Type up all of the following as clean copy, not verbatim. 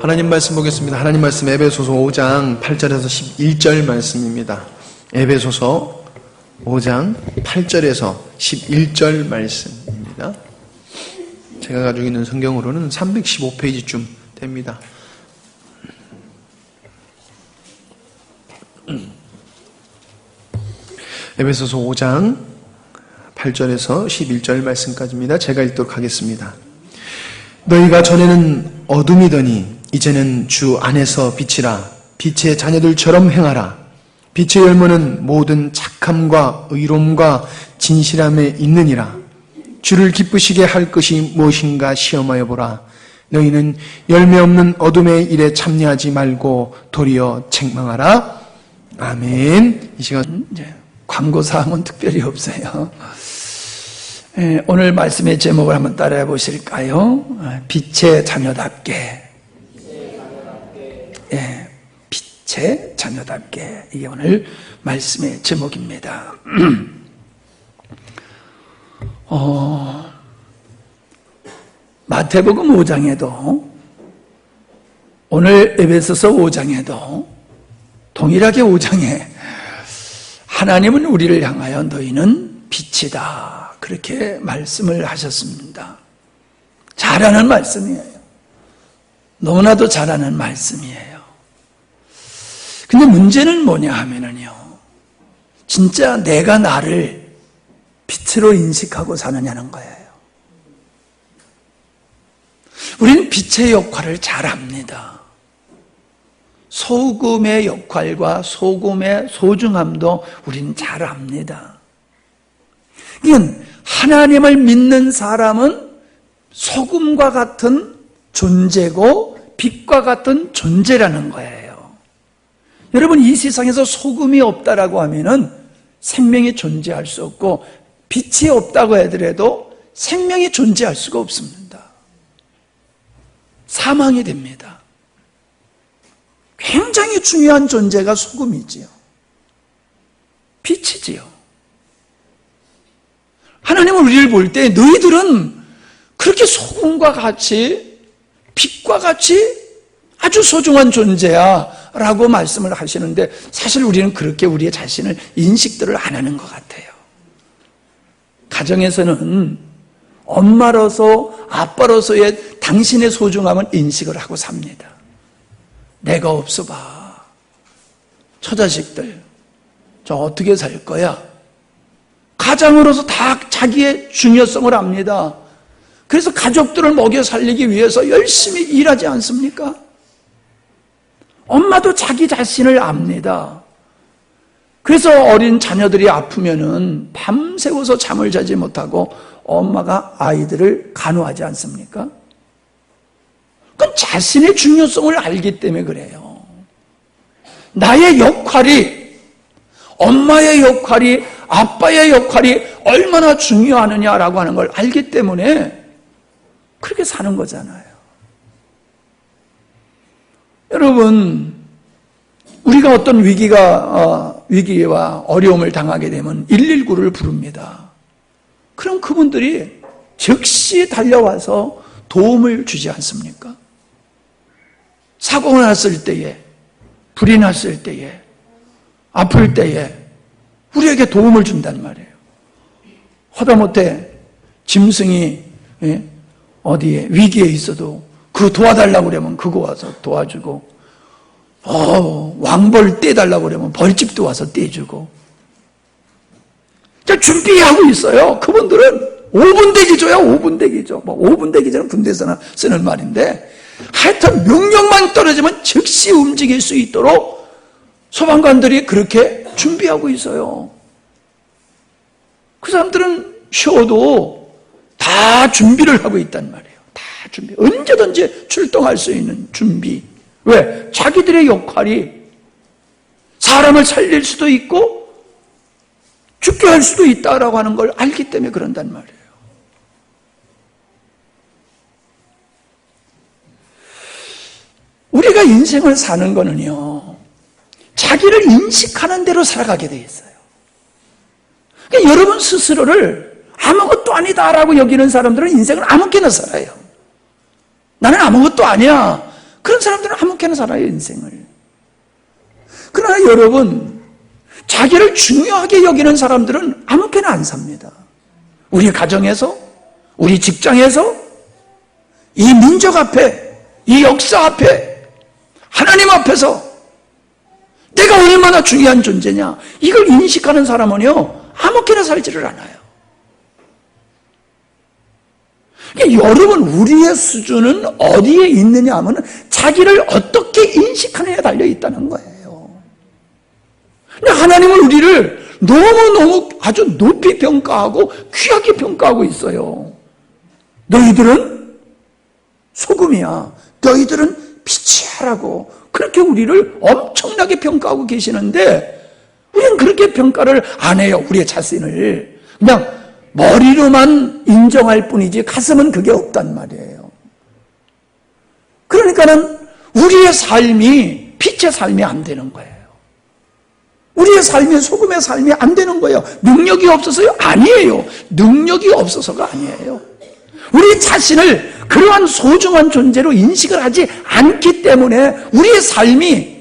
하나님 말씀 보겠습니다. 하나님 말씀 에베소서 5장 8절에서 11절 말씀입니다. 에베소서 5장 8절에서 11절 말씀입니다. 제가 가지고 있는 성경으로는 315페이지쯤 됩니다. 에베소서 5장 8절에서 11절 말씀까지입니다. 제가 읽도록 하겠습니다. 너희가 전에는 어둠이더니 이제는 주 안에서 빛이라. 빛의 자녀들처럼 행하라. 빛의 열매는 모든 착함과 의로움과 진실함에 있느니라. 주를 기쁘시게 할 것이 무엇인가 시험하여 보라. 너희는 열매 없는 어둠의 일에 참여하지 말고 도리어 책망하라. 아멘. 이 시간 광고사항은 특별히 없어요. 오늘 말씀의 제목을 한번 따라해 보실까요? 빛의 자녀답게. 빛의 자녀답게. 이게 오늘 말씀의 제목입니다. 마태복음 5장에도 오늘 에베소서 5장에도 동일하게 5장에 하나님은 우리를 향하여 너희는 빛이다, 그렇게 말씀을 하셨습니다. 잘하는 말씀이에요. 너무나도 잘하는 말씀이에요. 근데 문제는 뭐냐 하면은요, 진짜 내가 나를 빛으로 인식하고 사느냐는 거예요. 우리는 빛의 역할을 잘 압니다. 소금의 역할과 소금의 소중함도 우리는 잘 압니다. 이건 하나님을 믿는 사람은 소금과 같은 존재고 빛과 같은 존재라는 거예요. 여러분, 이 세상에서 소금이 없다라고 하면은 생명이 존재할 수 없고, 빛이 없다고 하더라도 생명이 존재할 수가 없습니다. 사망이 됩니다. 굉장히 중요한 존재가 소금이지요. 빛이지요. 하나님은 우리를 볼 때 너희들은 그렇게 소금과 같이, 빛과 같이 아주 소중한 존재야 라고 말씀을 하시는데, 사실 우리는 그렇게 우리의 자신을 인식들을 안 하는 것 같아요. 가정에서는 엄마로서, 아빠로서의 당신의 소중함은 인식을 하고 삽니다. 내가 없어 봐. 처자식들, 저 어떻게 살 거야? 가장으로서 다 자기의 중요성을 압니다. 그래서 가족들을 먹여 살리기 위해서 열심히 일하지 않습니까? 엄마도 자기 자신을 압니다. 그래서 어린 자녀들이 아프면은 밤새워서 잠을 자지 못하고 엄마가 아이들을 간호하지 않습니까? 그건 자신의 중요성을 알기 때문에 그래요. 나의 역할이, 엄마의 역할이, 아빠의 역할이 얼마나 중요하느냐라고 하는 걸 알기 때문에 그렇게 사는 거잖아요. 여러분, 우리가 어떤 위기와 어려움을 당하게 되면 119를 부릅니다. 그럼 그분들이 즉시 달려와서 도움을 주지 않습니까? 사고가 났을 때에, 불이 났을 때에, 아플 때에 우리에게 도움을 준단 말이에요. 하다못해 짐승이 어디에 위기에 있어도 그거 도와달라고 그러면 그거 와서 도와주고, 왕벌 떼달라고 그러면 벌집도 와서 떼주고, 준비하고 있어요. 그분들은 5분 대기조야, 5분 대기조. 5분 대기조는 군대에서나 쓰는 말인데, 하여튼 명령만 떨어지면 즉시 움직일 수 있도록 소방관들이 그렇게 준비하고 있어요. 그 사람들은 쉬어도 다 준비를 하고 있단 말이에요. 다 준비. 언제든지 출동할 수 있는 준비. 왜? 자기들의 역할이 사람을 살릴 수도 있고 죽게 할 수도 있다라고 하는 걸 알기 때문에 그런단 말이에요. 우리가 인생을 사는 거는요, 자기를 인식하는 대로 살아가게 돼 있어요. 그러니까 여러분 스스로를 아무것도 아니다라고 여기는 사람들은 인생을 아무렇게나 살아요. 나는 아무것도 아니야. 그런 사람들은 아무렇게나 살아요, 인생을. 그러나 여러분, 자기를 중요하게 여기는 사람들은 아무렇게나 안 삽니다. 우리 가정에서, 우리 직장에서, 이 민족 앞에, 이 역사 앞에, 하나님 앞에서 내가 얼마나 중요한 존재냐, 이걸 인식하는 사람은요, 아무렇게나 살지를 않아요. 그러니까 여러분, 우리의 수준은 어디에 있느냐 하면 자기를 어떻게 인식하느냐에 달려있다는 거예요. 근데 하나님은 우리를 너무너무 아주 높이 평가하고 귀하게 평가하고 있어요. 너희들은 소금이야, 너희들은 빛이야라고 그렇게 우리를 엄청나게 평가하고 계시는데, 우리는 그렇게 평가를 안 해요. 우리의 자신을 그냥 머리로만 인정할 뿐이지 가슴은 그게 없단 말이에요. 그러니까는 우리의 삶이 빛의 삶이 안 되는 거예요. 우리의 삶이 소금의 삶이 안 되는 거예요. 능력이 없어서요? 아니에요. 능력이 없어서가 아니에요. 우리 자신을 그러한 소중한 존재로 인식을 하지 않기 때문에 우리의 삶이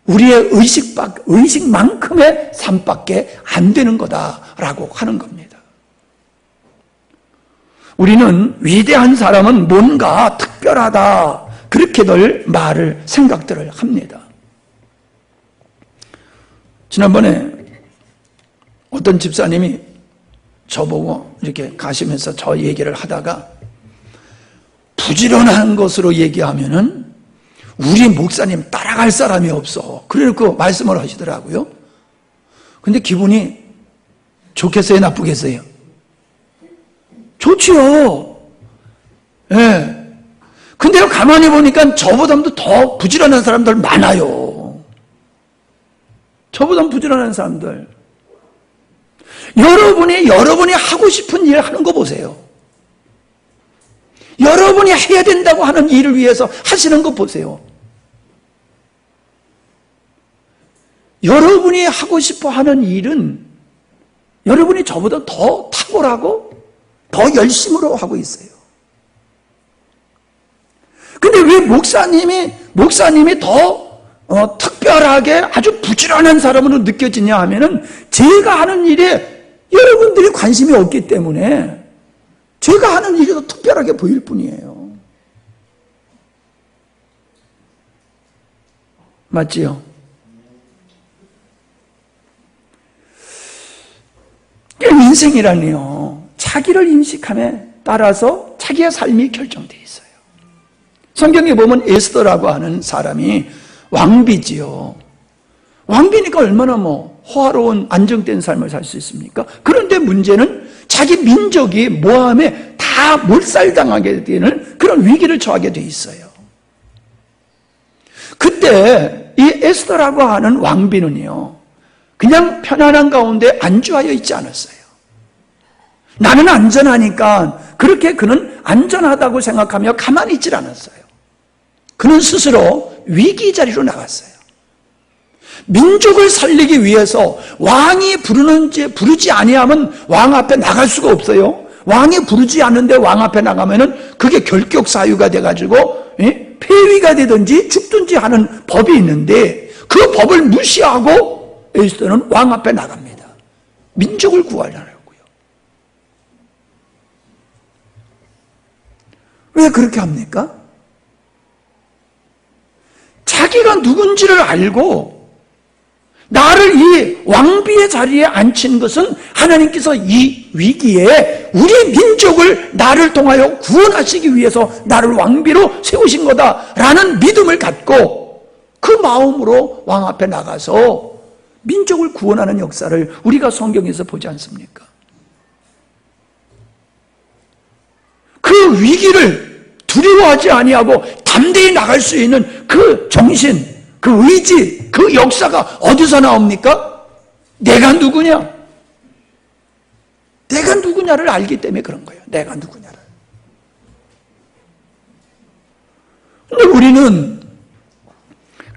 우리의 의식만큼의 삶밖에 안 되는 거다라고 하는 겁니다. 우리는 위대한 사람은 뭔가 특별하다, 그렇게들 생각들을 합니다. 지난번에 어떤 집사님이 저보고 이렇게 가시면서 저 얘기를 하다가, 부지런한 것으로 얘기하면은 우리 목사님 따라갈 사람이 없어, 그래놓고 말씀을 하시더라고요. 근데 기분이 좋겠어요, 나쁘겠어요? 좋지요. 예. 근데요, 가만히 보니까 저보다도 더 부지런한 사람들 많아요. 저보다 부지런한 사람들. 여러분이 하고 싶은 일 하는 거 보세요. 여러분이 해야 된다고 하는 일을 위해서 하시는 거 보세요. 여러분이 하고 싶어 하는 일은 여러분이 저보다 더 탁월하고 더 열심으로 하고 있어요. 근데 왜 목사님이 더 특별하게 아주 부지런한 사람으로 느껴지냐 하면은, 제가 하는 일에 여러분들이 관심이 없기 때문에 제가 하는 일이 더 특별하게 보일 뿐이에요. 맞지요? 인생이라니요, 자기를 인식함에 따라서 자기의 삶이 결정되어 있어요. 성경에 보면 에스더라고 하는 사람이 왕비지요. 왕비니까 얼마나 호화로운 안정된 삶을 살 수 있습니까? 그런데 문제는 자기 민족이 모함에 다 몰살당하게 되는 그런 위기를 처하게 돼 있어요. 그때 이 에스더라고 하는 왕비는요, 그냥 편안한 가운데 안주하여 있지 않았어요. 나는 안전하니까 그렇게 그는 안전하다고 생각하며 가만히 있질 않았어요. 그는 스스로 위기 자리로 나갔어요. 민족을 살리기 위해서 왕이 부르지 아니하면 왕 앞에 나갈 수가 없어요. 왕이 부르지 않는데 왕 앞에 나가면은 그게 결격 사유가 돼가지고 폐위가 되든지 죽든지 하는 법이 있는데, 그 법을 무시하고 에스더는 왕 앞에 나갑니다. 민족을 구하려고요. 왜 그렇게 합니까? 자기가 누군지를 알고 나를 이 왕비의 자리에 앉힌 것은 하나님께서 이 위기에 우리 민족을 나를 통하여 구원하시기 위해서 나를 왕비로 세우신 거다라는 믿음을 갖고 그 마음으로 왕 앞에 나가서 민족을 구원하는 역사를 우리가 성경에서 보지 않습니까? 그 위기를 두려워하지 아니하고 담대히 나갈 수 있는 그 정신, 그 의지, 그 역사가 어디서 나옵니까? 내가 누구냐? 내가 누구냐를 알기 때문에 그런 거예요. 내가 누구냐를. 근데 우리는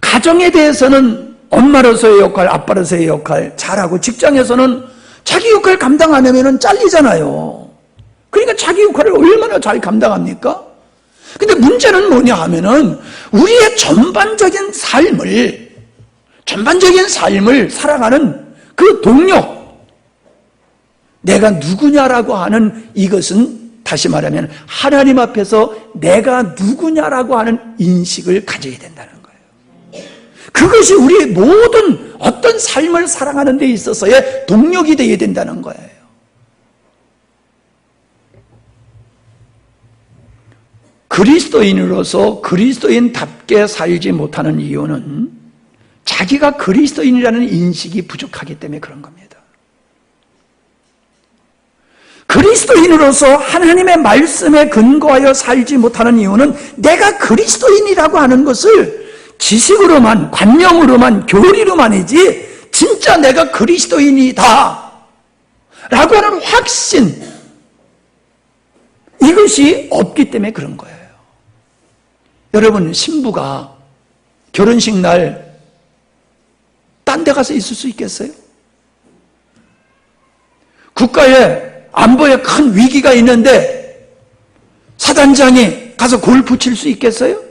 가정에 대해서는 엄마로서의 역할, 아빠로서의 역할 잘하고, 직장에서는 자기 역할 감당 안 하면 잘리잖아요. 그러니까 자기 역할을 얼마나 잘 감당합니까? 근데 그런데 문제는 뭐냐 하면은 우리의 전반적인 삶을 살아가는 그 동력, 내가 누구냐라고 하는 이것은 다시 말하면 하나님 앞에서 내가 누구냐라고 하는 인식을 가져야 된다는 거예요. 그것이 우리의 모든 어떤 삶을 살아가는 데 있어서의 동력이 되어야 된다는 거예요. 그리스도인으로서 그리스도인답게 살지 못하는 이유는 자기가 그리스도인이라는 인식이 부족하기 때문에 그런 겁니다. 그리스도인으로서 하나님의 말씀에 근거하여 살지 못하는 이유는 내가 그리스도인이라고 하는 것을 지식으로만, 관념으로만, 교리로만이지 진짜 내가 그리스도인이다 라고 하는 확신, 이것이 없기 때문에 그런 거예요. 여러분, 신부가 결혼식 날 딴 데 가서 있을 수 있겠어요? 국가에 안보에 큰 위기가 있는데 사단장이 가서 골프 칠 수 있겠어요?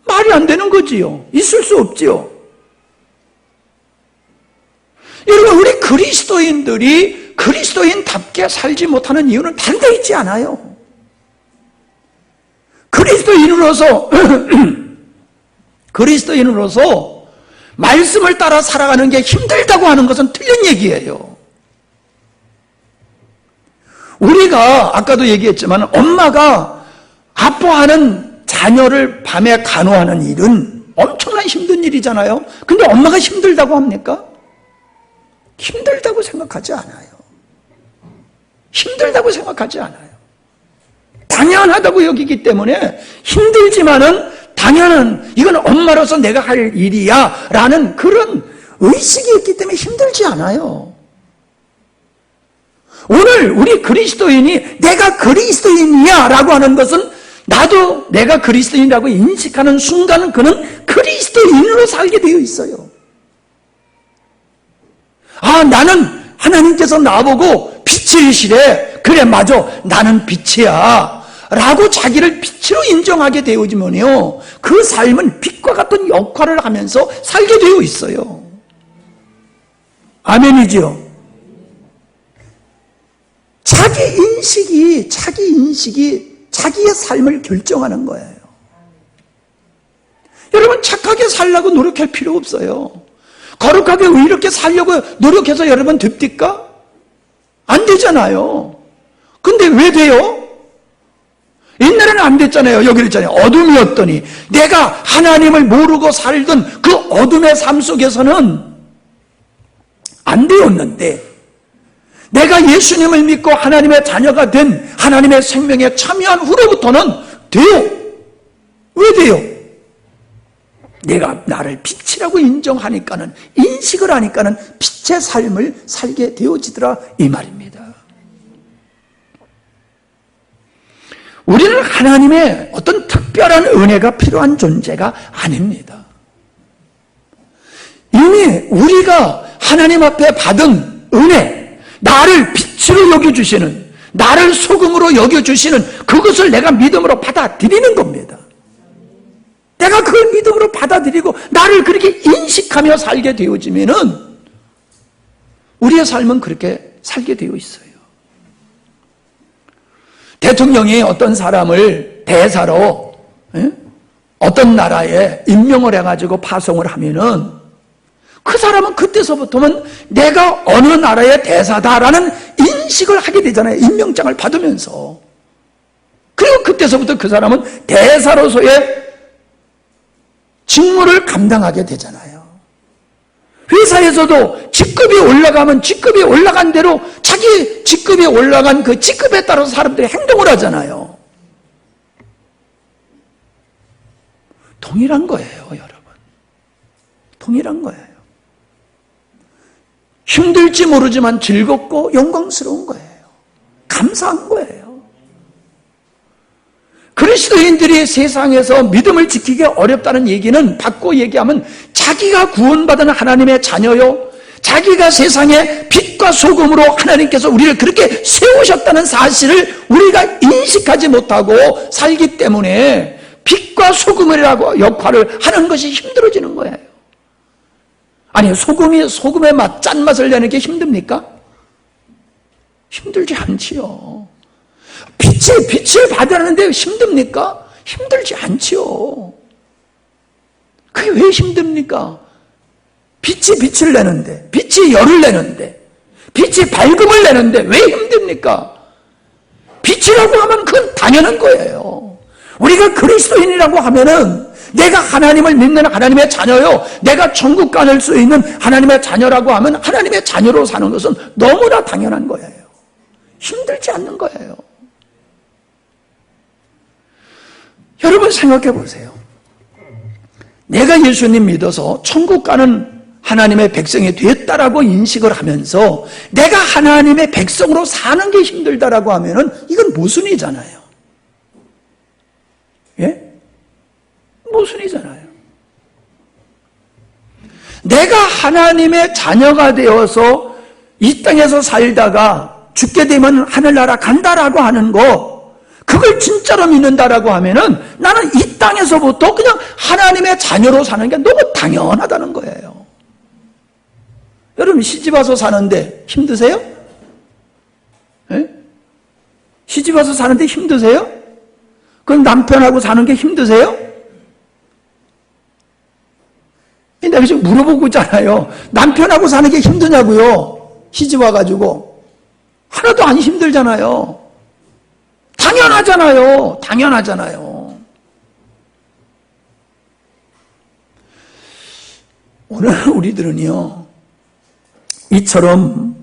말이 안 되는 거지요. 있을 수 없지요. 여러분, 우리 그리스도인들이 그리스도인답게 살지 못하는 이유는 다른 데 있지 않아요. 그리스도인으로서 말씀을 따라 살아가는 게 힘들다고 하는 것은 틀린 얘기예요. 우리가 아까도 얘기했지만 엄마가 아파하는 자녀를 밤에 간호하는 일은 엄청난 힘든 일이잖아요. 근데 엄마가 힘들다고 합니까? 힘들다고 생각하지 않아요. 힘들다고 생각하지 않아요. 당연하다고 여기기 때문에 힘들지만은 당연한, 이건 엄마로서 내가 할 일이야 라는 그런 의식이 있기 때문에 힘들지 않아요. 오늘 우리 그리스도인이 내가 그리스도인이야 라고 하는 것은 나도 내가 그리스도인이라고 인식하는 순간 그는 그리스도인으로 살게 되어 있어요. 아, 나는 하나님께서 나보고 빛이시래. 그래, 맞아. 나는 빛이야. 라고 자기를 빛으로 인정하게 되어지면요, 그 삶은 빛과 같은 역할을 하면서 살게 되어 있어요. 아멘이죠? 자기 인식이 자기의 삶을 결정하는 거예요. 여러분, 착하게 살려고 노력할 필요 없어요. 거룩하게 왜 이렇게 살려고 노력해서 여러분 됩니까? 안 되잖아요. 근데 왜 돼요? 옛날에는 안 됐잖아요. 여기 있잖아요. 어둠이었더니 내가 하나님을 모르고 살던 그 어둠의 삶 속에서는 안 되었는데 내가 예수님을 믿고 하나님의 자녀가 된 하나님의 생명에 참여한 후로부터는 돼요. 왜 돼요? 내가 나를 빛이라고 인정하니까는, 인식을 하니까는 빛의 삶을 살게 되어지더라, 이 말입니다. 우리는 하나님의 어떤 특별한 은혜가 필요한 존재가 아닙니다. 이미 우리가 하나님 앞에 받은 은혜, 나를 빛으로 여겨주시는, 나를 소금으로 여겨주시는 그것을 내가 믿음으로 받아들이는 겁니다. 내가 그걸 믿음으로 받아들이고 나를 그렇게 인식하며 살게 되어지면은 우리의 삶은 그렇게 살게 되어 있어요. 대통령이 어떤 사람을 대사로 어떤 나라에 임명을 해가지고 파송을 하면은 그 사람은 그때서부터는 내가 어느 나라의 대사다라는 인식을 하게 되잖아요. 임명장을 받으면서. 그리고 그때서부터 그 사람은 대사로서의 직무를 감당하게 되잖아요. 회사에서도 직급이 올라가면 직급이 올라간 대로 자기 직급이 올라간 그 직급에 따라서 사람들이 행동을 하잖아요. 동일한 거예요, 여러분. 동일한 거예요. 힘들지 모르지만 즐겁고 영광스러운 거예요. 감사한 거예요. 그리스도인들이 세상에서 믿음을 지키기 어렵다는 얘기는 바꿔 얘기하면 자기가 구원받은 하나님의 자녀요, 자기가 세상의 빛과 소금으로 하나님께서 우리를 그렇게 세우셨다는 사실을 우리가 인식하지 못하고 살기 때문에 빛과 소금이라고 역할을 하는 것이 힘들어지는 거예요. 아니, 소금의 맛, 짠맛을 내는 게 힘듭니까? 힘들지 않지요. 빛을 받으라는데 힘듭니까? 힘들지 않지요. 그게 왜 힘듭니까? 빛이 빛을 내는데, 빛이 열을 내는데, 빛이 밝음을 내는데 왜 힘듭니까? 빛이라고 하면 그건 당연한 거예요. 우리가 그리스도인이라고 하면은 내가 하나님을 믿는 하나님의 자녀요, 내가 천국 갈 수 있는 하나님의 자녀라고 하면 하나님의 자녀로 사는 것은 너무나 당연한 거예요. 힘들지 않는 거예요. 여러분 생각해 보세요. 내가 예수님 믿어서 천국 가는 하나님의 백성이 됐다라고 인식을 하면서 내가 하나님의 백성으로 사는 게 힘들다라고 하면은 이건 모순이잖아요. 예? 모순이잖아요. 내가 하나님의 자녀가 되어서 이 땅에서 살다가 죽게 되면 하늘나라 간다라고 하는 거, 그걸 진짜로 믿는다라고 하면은 나는 이 땅에서부터 그냥 하나님의 자녀로 사는 게 너무 당연하다는 거예요. 여러분 시집 와서 사는데 힘드세요? 예? 시집 와서 사는데 힘드세요? 그럼 남편하고 사는 게 힘드세요? 내가 지금 물어보고 있잖아요. 남편하고 사는 게 힘드냐고요? 시집 와가지고. 하나도 안 힘들잖아요. 당연하잖아요. 당연하잖아요. 오늘 우리들은요, 이처럼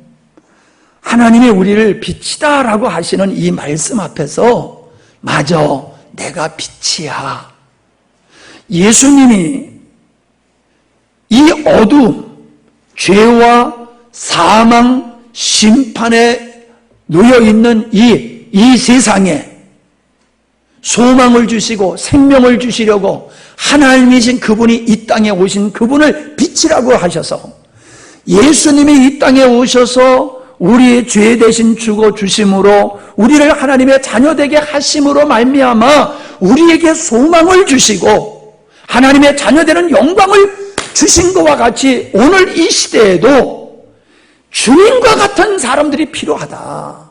하나님이 우리를 빛이다라고 하시는 이 말씀 앞에서 맞아, 내가 빛이야. 예수님이 이 어두움, 죄와 사망, 심판에 놓여있는 이 세상에 소망을 주시고 생명을 주시려고 하나님이신 그분이 이 땅에 오신 그분을 빛이라고 하셔서 예수님이 이 땅에 오셔서 우리의 죄 대신 죽어 주심으로 우리를 하나님의 자녀되게 하심으로 말미암아 우리에게 소망을 주시고 하나님의 자녀되는 영광을 주신 것과 같이 오늘 이 시대에도 주님과 같은 사람들이 필요하다.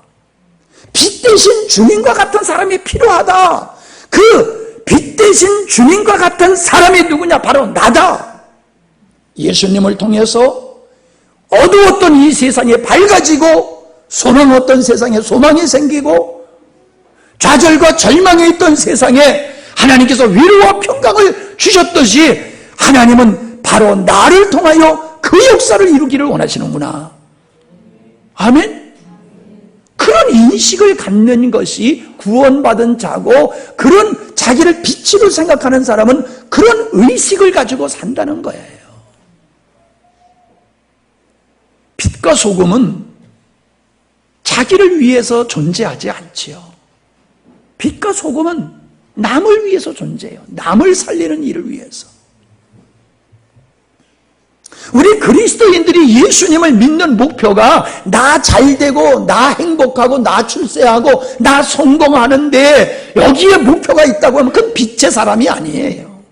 빛 대신 주님과 같은 사람이 필요하다. 그 빛 대신 주님과 같은 사람이 누구냐? 바로 나다. 예수님을 통해서 어두웠던 이 세상이 밝아지고 소망 없던 세상에 소망이 생기고 좌절과 절망에 있던 세상에 하나님께서 위로와 평강을 주셨듯이 하나님은 바로 나를 통하여 그 역사를 이루기를 원하시는구나. 아멘? 그런 인식을 갖는 것이 구원받은 자고 그런 자기를 빛으로 생각하는 사람은 그런 의식을 가지고 산다는 거예요. 빛과 소금은 자기를 위해서 존재하지 않지요. 빛과 소금은 남을 위해서 존재해요. 남을 살리는 일을 위해서. 우리 그리스도인들이 예수님을 믿는 목표가 나 잘되고 나 행복하고 나 출세하고 나 성공하는데 여기에 목표가 있다고 하면 그건 빛의 사람이 아니에요.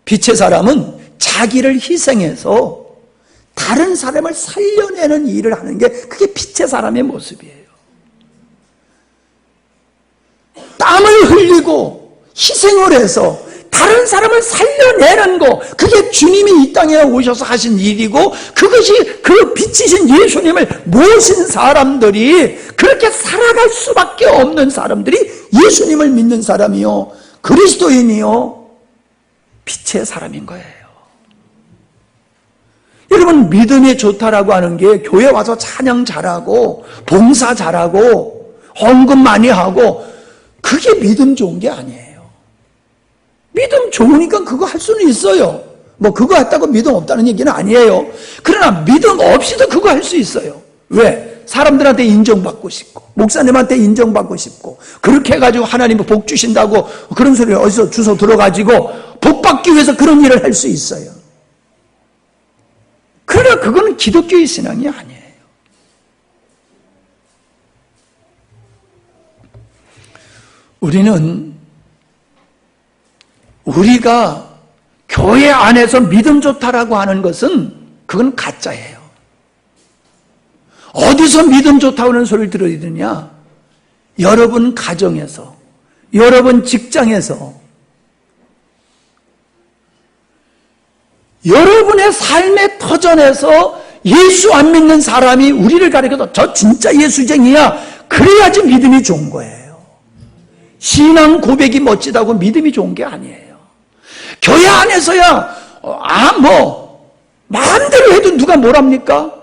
빛의 사람은 자기를 희생해서 다른 사람을 살려내는 일을 하는 게 그게 빛의 사람의 모습이에요. 땀을 흘리고 희생을 해서 다른 사람을 살려내는 거, 그게 주님이 이 땅에 오셔서 하신 일이고 그것이 그 빛이신 예수님을 모신 사람들이 그렇게 살아갈 수밖에 없는 사람들이 예수님을 믿는 사람이요, 그리스도인이요, 빛의 사람인 거예요. 여러분, 믿음이 좋다라고 하는 게 교회 와서 찬양 잘하고 봉사 잘하고 헌금 많이 하고 그게 믿음 좋은 게 아니에요. 믿음 좋으니까 그거 할 수는 있어요. 뭐 그거 했다고 믿음 없다는 얘기는 아니에요. 그러나 믿음 없이도 그거 할 수 있어요. 왜? 사람들한테 인정받고 싶고 목사님한테 인정받고 싶고 그렇게 해가지고 하나님이 복 주신다고 그런 소리를 어디서 주워 들어가지고 복 받기 위해서 그런 일을 할 수 있어요. 그러나 그건 기독교의 신앙이 아니에요. 우리가 교회 안에서 믿음 좋다라고 하는 것은 그건 가짜예요. 어디서 믿음 좋다고 하는 소리를 들어야 되느냐? 여러분 가정에서, 여러분 직장에서, 여러분의 삶의 터전에서 예수 안 믿는 사람이 우리를 가리켜서 저 진짜 예수쟁이야, 그래야지 믿음이 좋은 거예요. 신앙 고백이 멋지다고 믿음이 좋은 게 아니에요. 교회 안에서야 마음대로 해도 누가 뭐랍니까?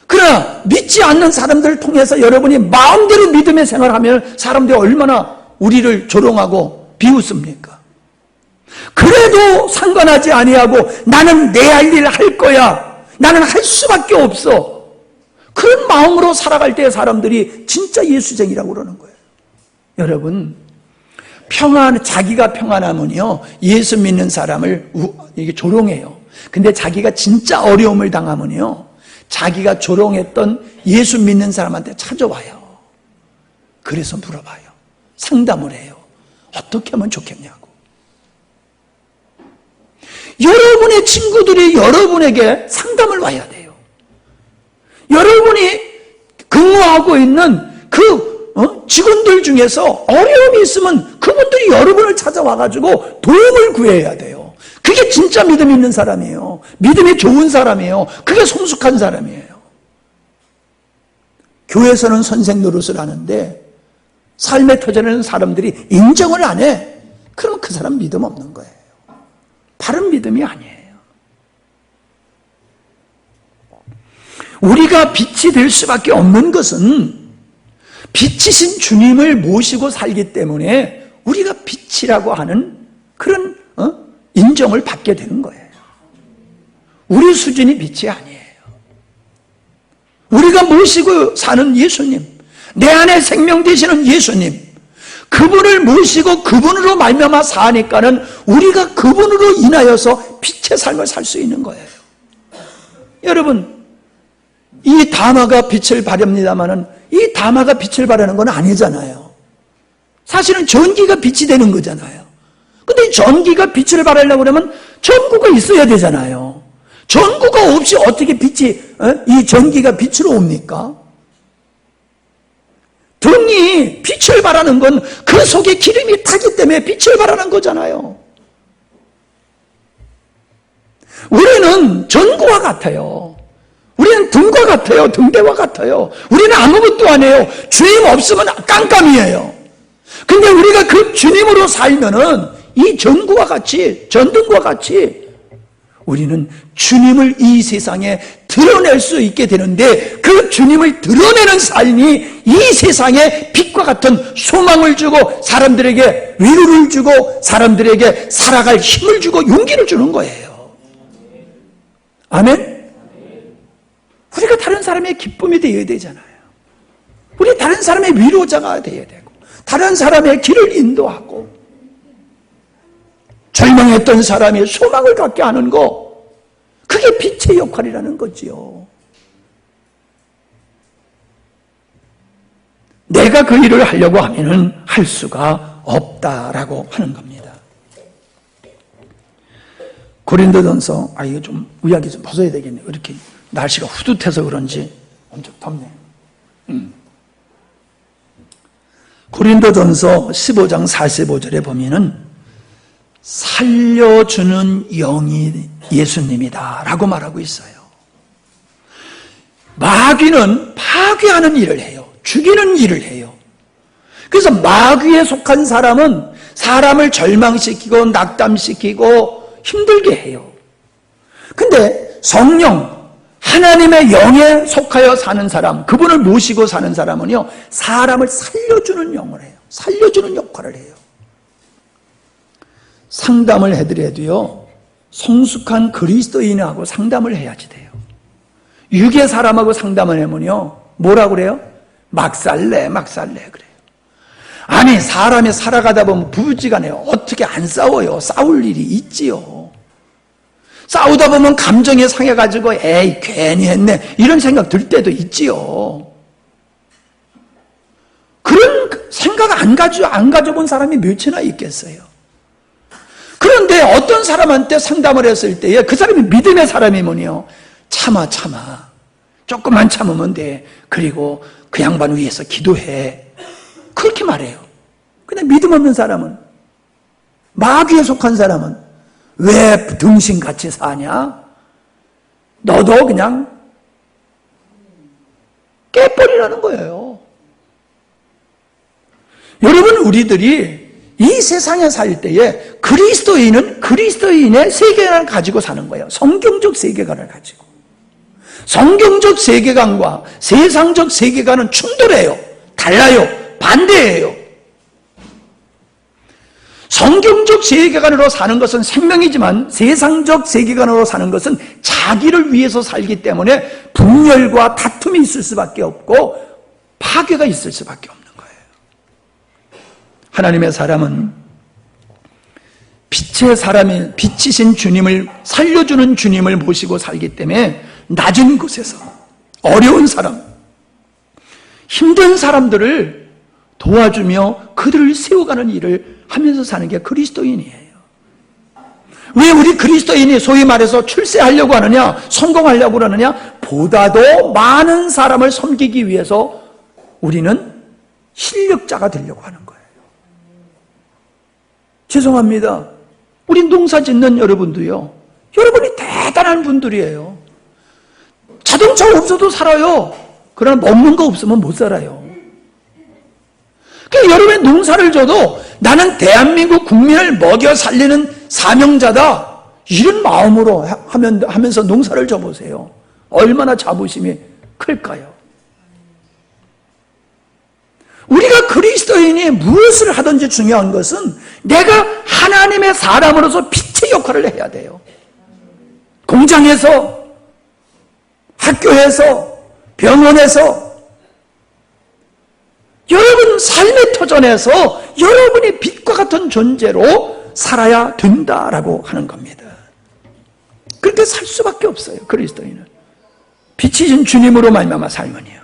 그러나 믿지 않는 사람들을 통해서 여러분이 마음대로 믿음의 생활하면 사람들이 얼마나 우리를 조롱하고 비웃습니까? 그래도 상관하지 아니하고 나는 내 할 일을 할 거야, 나는 할 수밖에 없어, 그런 마음으로 살아갈 때 사람들이 진짜 예수쟁이라고 그러는 거예요. 여러분, 자기가 평안하면요, 예수 믿는 사람을 이게 조롱해요. 근데 자기가 진짜 어려움을 당하면요, 자기가 조롱했던 예수 믿는 사람한테 찾아와요. 그래서 물어봐요. 상담을 해요. 어떻게 하면 좋겠냐고. 여러분의 친구들이 여러분에게 상담을 와야 돼요. 여러분이 근무하고 있는 직원들 중에서 어려움이 있으면 그분들이 여러분을 찾아와가지고 도움을 구해야 돼요. 그게 진짜 믿음 있는 사람이에요. 믿음이 좋은 사람이에요. 그게 성숙한 사람이에요. 교회에서는 선생 노릇을 하는데 삶의 터전에는 사람들이 인정을 안 해. 그러면 그 사람 믿음 없는 거예요. 바른 믿음이 아니에요. 우리가 빛이 될 수밖에 없는 것은 빛이신 주님을 모시고 살기 때문에 우리가 빛이라고 하는 그런 인정을 받게 되는 거예요. 우리 수준이 빛이 아니에요. 우리가 모시고 사는 예수님, 내 안에 생명 되시는 예수님, 그분을 모시고 그분으로 말미암아 사니까는 우리가 그분으로 인하여서 빛의 삶을 살 수 있는 거예요. 여러분, 이 다마가 빛을 발합니다마는 이 다마가 빛을 발하는 건 아니잖아요. 사실은 전기가 빛이 되는 거잖아요. 근데 전기가 빛을 발하려고 그러면 전구가 있어야 되잖아요. 전구가 없이 어떻게 이 전기가 빛으로 옵니까? 등이 빛을 발하는 건 그 속에 기름이 타기 때문에 빛을 발하는 거잖아요. 우리는 전구와 같아요. 우리는 등과 같아요. 등대와 같아요. 우리는 아무것도 안 해요. 주님 없으면 깜깜이에요. 근데 우리가 그 주님으로 살면은 이 전구와 같이, 전등과 같이 우리는 주님을 이 세상에 드러낼 수 있게 되는데, 그 주님을 드러내는 삶이 이 세상에 빛과 같은 소망을 주고 사람들에게 위로를 주고 사람들에게 살아갈 힘을 주고 용기를 주는 거예요. 아멘? 우리가 다른 사람의 기쁨이 되어야 되잖아요. 우리 다른 사람의 위로자가 되어야 되고, 다른 사람의 길을 인도하고, 절망했던 사람이 소망을 갖게 하는 거, 그게 빛의 역할이라는 거지요. 내가 그 일을 하려고 하면은 할 수가 없다라고 하는 겁니다. 고린도전서, 이거 좀 의학이 좀 벗어야 되겠네요. 이렇게 날씨가 후듯해서 그런지 엄청 덥네요. 고린도전서 15장 45절에 보면은 살려주는 영이 예수님이다 라고 말하고 있어요. 마귀는 파괴하는 일을 해요. 죽이는 일을 해요. 그래서 마귀에 속한 사람은 사람을 절망시키고 낙담시키고 힘들게 해요. 근데 성령, 하나님의 영에 속하여 사는 사람, 그분을 모시고 사는 사람은요, 사람을 살려주는 영을 해요. 살려주는 역할을 해요. 상담을 해드려도요, 성숙한 그리스도인하고 상담을 해야지 돼요. 육의 사람하고 상담을 하면요, 뭐라고 그래요? 막 살래 그래요. 아니, 사람이 살아가다 보면 부부지간에 어떻게 안 싸워요? 싸울 일이 있지요. 싸우다 보면 감정에 상해가지고 에이 괜히 했네 이런 생각 들 때도 있지요. 그런 생각 안 가져본 사람이 몇이나 있겠어요. 그런데 어떤 사람한테 상담을 했을 때에 그 사람이 믿음의 사람이면요, 참아 조금만 참으면 돼. 그리고 그 양반 위해서 기도해. 그렇게 말해요. 근데 믿음 없는 사람은, 마귀에 속한 사람은 왜 등신같이 사냐? 너도 그냥 깨버리라는 거예요. 여러분, 우리들이 이 세상에 살 때에 그리스도인은 그리스도인의 세계관을 가지고 사는 거예요. 성경적 세계관을 가지고. 성경적 세계관과 세상적 세계관은 충돌해요. 달라요. 반대예요. 성경적 세계관으로 사는 것은 생명이지만 세상적 세계관으로 사는 것은 자기를 위해서 살기 때문에 분열과 다툼이 있을 수밖에 없고 파괴가 있을 수밖에 없는 거예요. 하나님의 사람은 빛의 사람이, 빛이신 주님을, 살려주는 주님을 모시고 살기 때문에 낮은 곳에서 어려운 사람, 힘든 사람들을 도와주며 그들을 세워가는 일을 하면서 사는 게 그리스도인이에요. 왜 우리 그리스도인이 소위 말해서 출세하려고 하느냐, 성공하려고 하느냐? 보다도 많은 사람을 섬기기 위해서 우리는 실력자가 되려고 하는 거예요. 죄송합니다. 우리 농사 짓는 여러분도요, 여러분이 대단한 분들이에요. 자동차 없어도 살아요. 그러나 먹는 거 없으면 못 살아요. 그러니까 여러분이 농사를 져도 나는 대한민국 국민을 먹여 살리는 사명자다, 이런 마음으로 하면서 농사를 져보세요. 얼마나 자부심이 클까요? 우리가 그리스도인이 무엇을 하든지 중요한 것은 내가 하나님의 사람으로서 빛의 역할을 해야 돼요. 공장에서, 학교에서, 병원에서, 여러분 삶의 터전에서 여러분이 빛과 같은 존재로 살아야 된다라고 하는 겁니다. 그렇게 살 수밖에 없어요. 그리스도인은 빛이신 주님으로 말미암아 살면이요.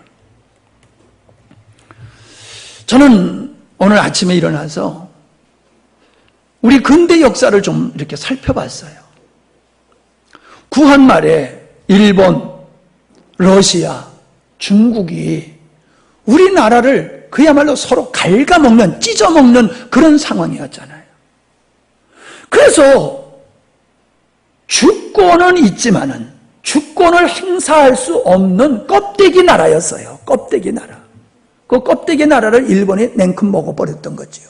저는 오늘 아침에 일어나서 우리 근대 역사를 좀 이렇게 살펴봤어요. 구한 말에 일본, 러시아, 중국이 우리나라를 그야말로 서로 갉아먹는, 찢어먹는 그런 상황이었잖아요. 그래서 주권은 있지만은 주권을 행사할 수 없는 껍데기 나라였어요. 껍데기 나라. 그 껍데기 나라를 일본이 냉큼 먹어버렸던 거지요.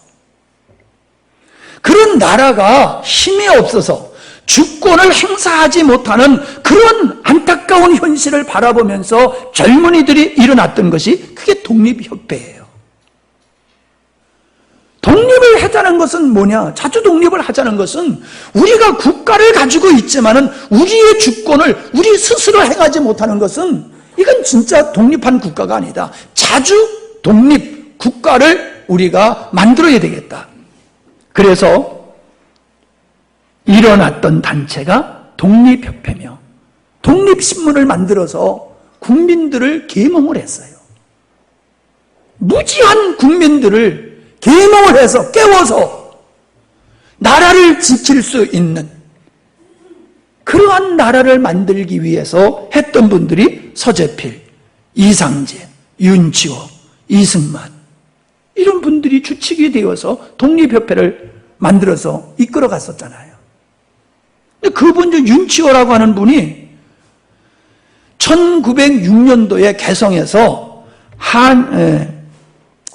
그런 나라가 힘이 없어서 주권을 행사하지 못하는 그런 안타까운 현실을 바라보면서 젊은이들이 일어났던 것이 그게 독립협회예요. 독립을 하자는 것은 뭐냐? 자주 독립을 하자는 것은 우리가 국가를 가지고 있지만은 우리의 주권을 우리 스스로 행하지 못하는 것은 이건 진짜 독립한 국가가 아니다. 자주 독립 국가를 우리가 만들어야 되겠다. 그래서 일어났던 단체가 독립협회며 독립신문을 만들어서 국민들을 계몽을 했어요. 무지한 국민들을 계몽을 해서 깨워서 나라를 지킬 수 있는 그러한 나라를 만들기 위해서 했던 분들이 서재필, 이상진, 윤치호, 이승만, 이런 분들이 주축이 되어서 독립협회를 만들어서 이끌어 갔었잖아요. 근데 그분 중 윤치호라고 하는 분이 1906년도에 개성에서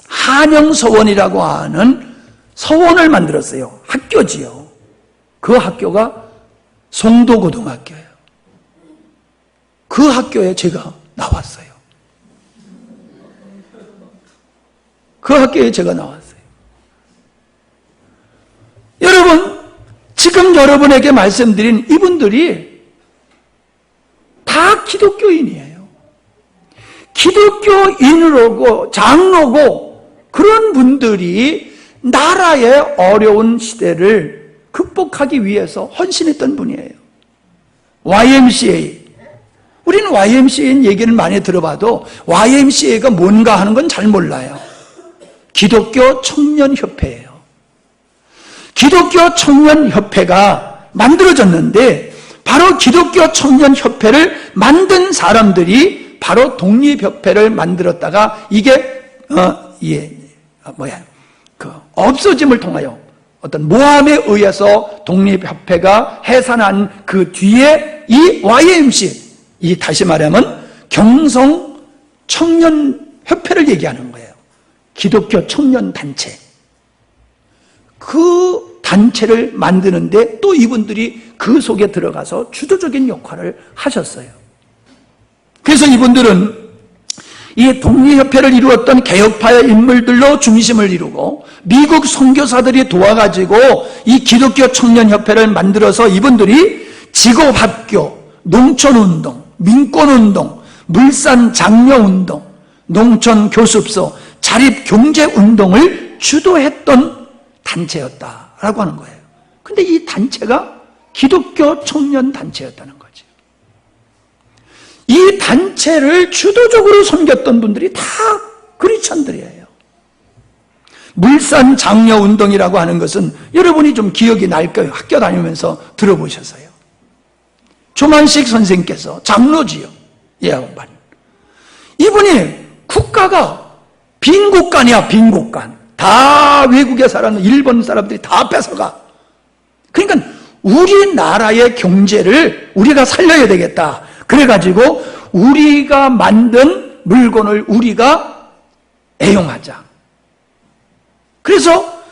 한영서원이라고 하는 서원을 만들었어요. 학교지요. 그 학교가 송도고등학교예요. 그 학교에 제가 나왔어요. 그 학교에 제가 나왔어요. 여러분, 지금 여러분에게 말씀드린 이분들이 다 기독교인이에요. 기독교인으로고 장로고 그런 분들이 나라의 어려운 시대를 극복하기 위해서 헌신했던 분이에요. YMCA. 우리는 YMCA 얘기를 많이 들어봐도 YMCA가 뭔가 하는 건 잘 몰라요. 기독교 청년협회예요. 기독교 청년협회가 만들어졌는데 바로 기독교 청년협회를 만든 사람들이 바로 독립협회를 만들었다가 이게 없어짐을 통하여 어떤 모함에 의해서 독립협회가 해산한 그 뒤에 이 YMC, 이 다시 말하면 경성 청년협회를 얘기하는 거예요. 기독교 청년단체. 그 단체를 만드는데 또 이분들이 그 속에 들어가서 주도적인 역할을 하셨어요. 그래서 이분들은 이 독립협회를 이루었던 개혁파의 인물들로 중심을 이루고 미국 선교사들이 도와가지고 이 기독교 청년협회를 만들어서 이분들이 직업학교, 농촌운동, 민권운동, 물산장려운동, 농촌교습소, 자립경제운동을 주도했던 단체였다라고 하는 거예요. 근데 이 단체가 기독교 청년단체였다는 거죠. 이 단체를 주도적으로 섬겼던 분들이 다 그리스도인들이에요. 물산장려운동이라고 하는 것은 여러분이 좀 기억이 날 거예요. 학교 다니면서 들어보셨어요. 조만식 선생께서 장로지요. 예언반. 이분이 국가가 빈국간이야, 빈국간. 다 외국에 사는 일본 사람들이 다 뺏어가. 그러니까 우리나라의 경제를 우리가 살려야 되겠다. 그래가지고 우리가 만든 물건을 우리가 애용하자. 그래서